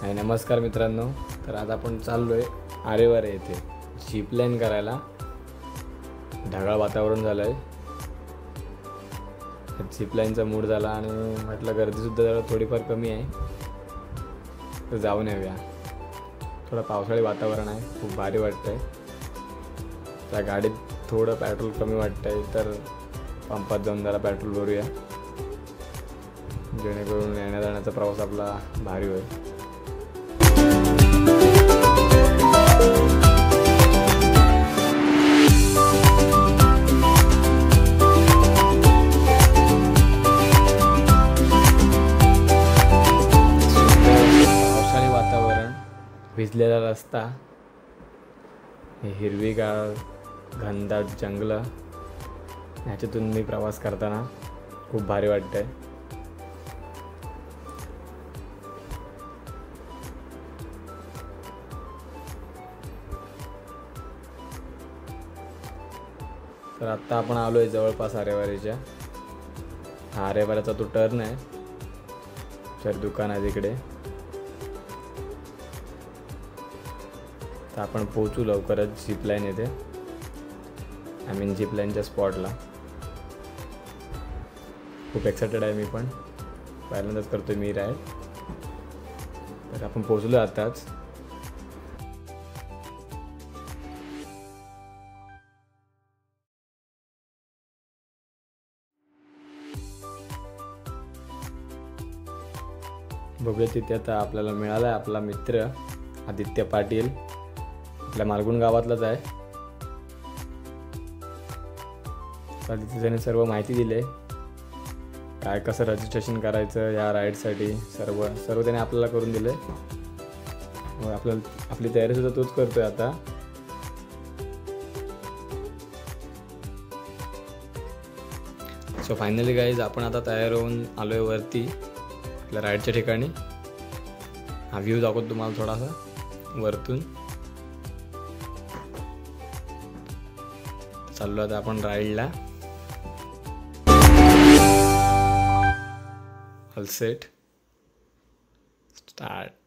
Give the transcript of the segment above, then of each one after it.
हाय नमस्कार मित्रांनो, तर आज आपण चाललोय आरेवारे येथे झिप लाईन करायला। ढगाळ वातावरण झालंय, झिप लाईनचा मूड झाला आणि म्हटलं गर्दी सुद्धा जरा थोडीफार कमी आहे तर जाऊन येऊया। थोडं पावसाळी वातावरण आहे, खूप भारी वाटतंय। त्या गाडीत थोडं पेट्रोल कमी वाटतंय तर पंपात जाऊन जरा पेट्रोल भरूया, जेणेकरून येण्या जाण्याचा प्रवास आपला भारी होईल। भिजलेला रस्ता, हिरवीगार घनदाट जंगलं, ह्याच्यातून मी प्रवास करताना खूप भारी वाटतंय। तर आत्ता आपण आलोय जवळपास आरेवारीच्या। हा आरेवाऱ्याचा तो टर्न आहे, तर दुकान आहे तिकडे। तर आपण पोहोचू लवकरच झिप लाईन येथे, आय मीन झिप लाईनच्या स्पॉटला। खूप एक्साइटेड आहे मी पण, पहिल्यांदाच करतोय मी राईड। तर आपण पोहोचलो आताच। बघूया तिथे आता आपल्याला मिळाला आहे आपला मित्र आदित्य पाटील, आपल्या मालगुण गावातलाच आहे। त्याने सर्व माहिती दिली, काय कसं रजिस्ट्रेशन करायचं या राईडसाठी, सर्व त्याने आपल्याला करून दिले। आपली तयारी सुद्धा तोच करतोय आता। सो फायनली गाईज आपण आता तयार होऊन आलोय वरती आपल्या राईडच्या ठिकाणी। हा व्ह्यू दाखवतो तुम्हाला थोडासा वरतून। चाललो आता आपण राईडला। All set, start.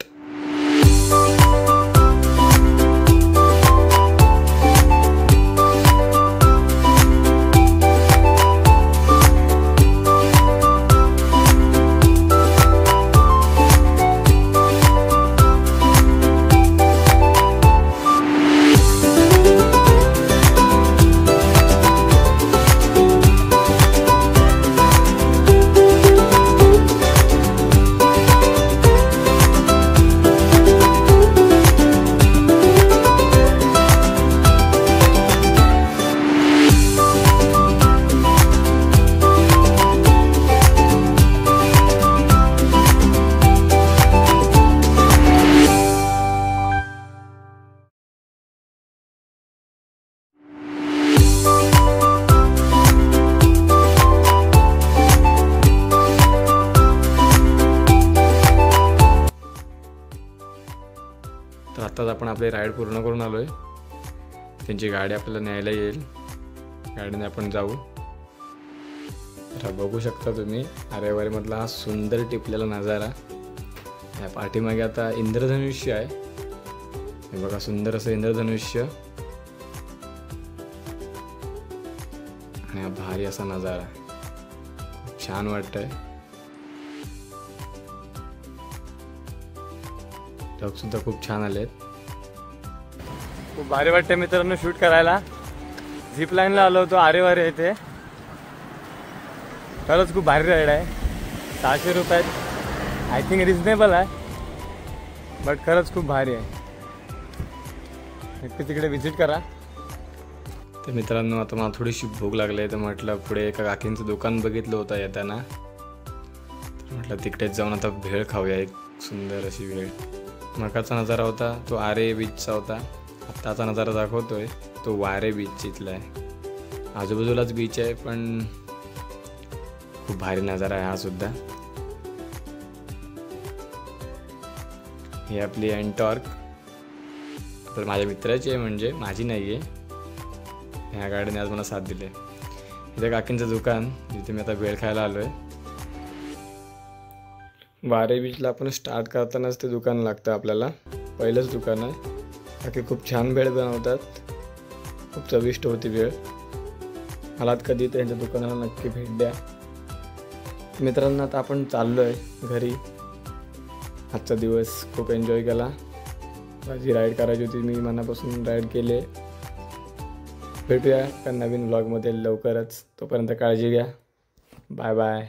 तर आत्ताच आपण आपली राईड पूर्ण करून आलोय। त्यांची गाडी आपल्याला न्यायला येईल, गाडीने आपण जाऊ। तर बघू शकता तुम्ही आरेवारीमधला हा सुंदर टिपलेला नजारा। या पाठीमागे आता इंद्रधनुष्य आहे, हे बघा सुंदर असं इंद्रधनुष्य आणि हा भारी असा नजारा, खूप छान वाटतंय। ढग सुद्धा खूप छान आलेत, खूप भारी वाटतं मित्रांनो शूट करायला। झिप लाईनला आलो होतो आरेवारे येथे, खरंच खूप भारी राईड आहे। 600 रुपयात आय थिंक रिजनेबल आहे, बट खरंच खूप भारी आहे। नक्की तिकडे व्हिजिट करा। तर मित्रांनो आता मला थोडीशी भूक लागली आहे, तर म्हटलं पुढे एका काकींचं दुकान बघितलं होतं येताना, तर म्हटलं तिकडेच जाऊन आता भेळ खाऊया, एक सुंदर अशी भेळ। मकाचा नजारा होता तो आरे बीचचा होता, आत्ताचा नजारा दाखवतोय तो वारे बीच इथला आहे। आजूबाजूलाच बीच आहे, पण खूप भारी नजारा आहे हा सुद्धा। ही आपली एंटॉर्क, तर माझ्या मित्राची आहे, म्हणजे माझी नाही आहे। ह्या गाडीने आज मला साथ दिली। इथे काकींचं दुकान, जिथे मी आता भेळ खायला आलोय। वारे बीचला आपण स्टार्ट करतानाच ते दुकान लागतं आपल्याला, पहिलंच दुकान आहे. बाकी खूप छान भेळ बनवतात, खूप चविष्ट होती भेळ. आलात कधी त्यांच्या दुकानाला नक्की भेट द्या. मित्रांनो आता आपण चाललो आहे घरी. आजचा दिवस खूप एन्जॉय केला. माझी राईड करायची होती, मी मनापासून राईड केली. भेटूया का नवीन व्लॉगमध्ये लवकरच. तोपर्यंत काळजी घ्या. Bye bye.